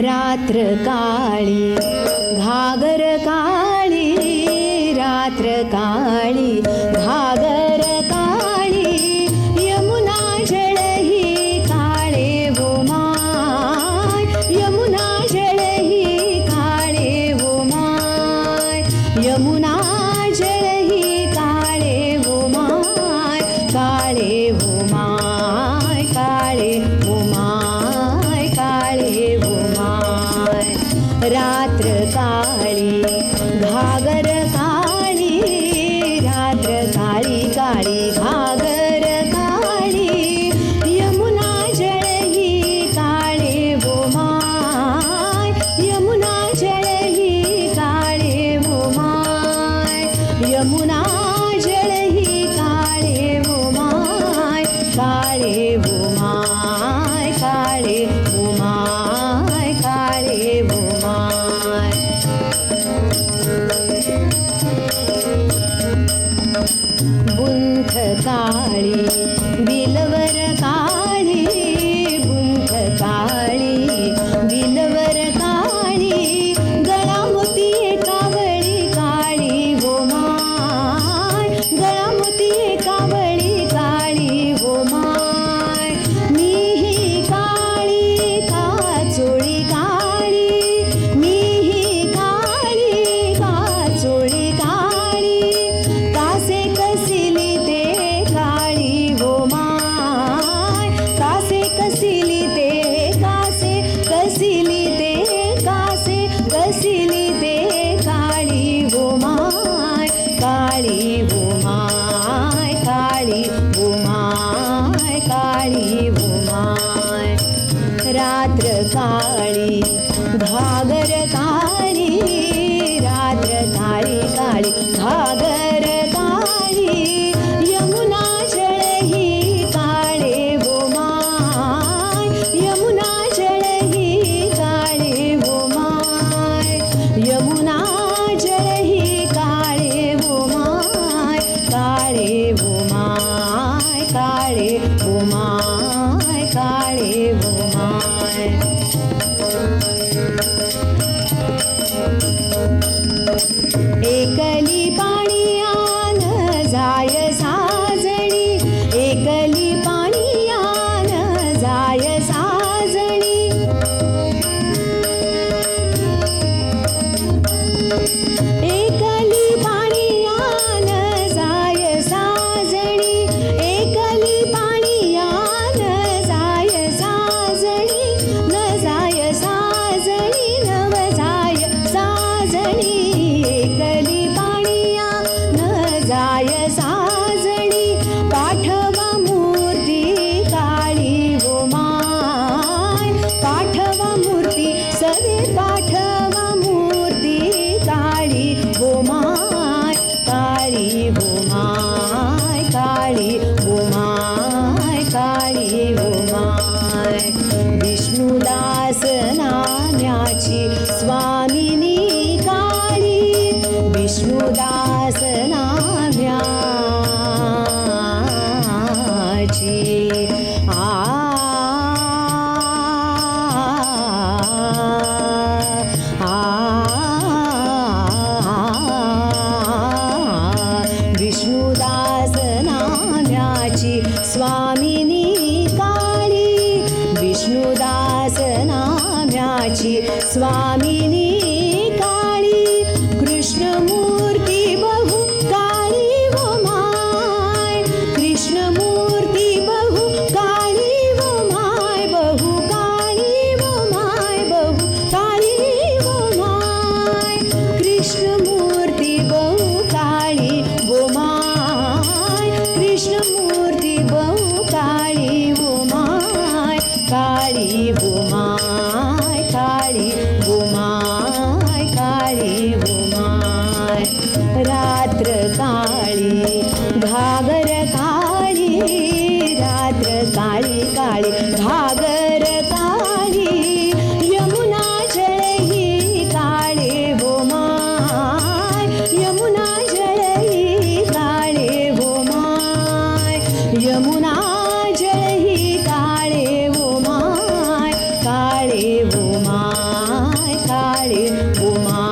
रात्र काळी घागर काळी, रात्र काळी घागर काळी, यमुना जळ ही काळे वो माय, यमुना जळ ही काळे वो माय, यमुना जळ ही काळे वो माय, काळे वो माय, काळे वो माय, काळे वो माय. रात्र काळी घागर काळी, रात्र काळी काळी घागर काळी, यमुना जळ ही काळे वो माय, यमुना जळ ही काळे वो माय, यमुना जळ ही काळे वो माय, काळे वो माय, काळे वो माय, काळे वो माय. बुंथ काळी बिलवर काळी, बुंथ काळी बिलवर काळी, गळा मोती एकावळी काळी वो माय, गळा मोती एकावळी काळी वो माय. मी ही काळी काचोळी काळी, मी ही काळी काचोळी काळी, कासे कसिली ते काळी वो माय, कासे कसिली ते, कासे कसिली ते, कासे कसिली ते काळी वो माय, काळी वो माय, काळी वो माय, काळी वो माय. रात्र काळी घागर काळी, रात्र काळी काळी घागर काळी, यमुना जळ ही काळे वो माय, यमुना जळ ही काळे वो माय, यमुना जळ ही काळे वो माय, काळे वो माय, काळे वो माय, काळे वो माय. एकली पाणियान जाय साजणी, एकली पाणियान जाय साजणी, एकली पाणियान जाय साजणी, एकली पाणियान जाय साजणी, न जाय साजणी, नव जाय साजणी, एकली पाणियान जाय साजणी, पाठवा मूर्ती काळी वो माय, पाठवा मूर्ती सवे, पाठवा मूर्ती काळी वो माय, काळी वो माय, काळी वो माय, काळी वो माय. विष्णुदास नाम्याची स्वामिनी काळी, विष्णुदास नाम्याची विष्णुदास नाम्याची स्वामिनी काळी, विष्णुदास नाम्याची स्वामिनी काळी, कृष्णमूर्ती बहु काळी वो माय, कृष्णमूर्ती बहु काळी वो माय, बहु काळी वो माय, बहु काळी वो माय, कृष्णमूर्ती बहु काळी वो माय, कृष्णमूर्ती बहु काळी वो माय, काळी वो माय, काळी वो माय, काळी वो माय. रात्र काळी घागर काळी, रात्र काळी काळी घागर काळी, यमुना जळ ही उमा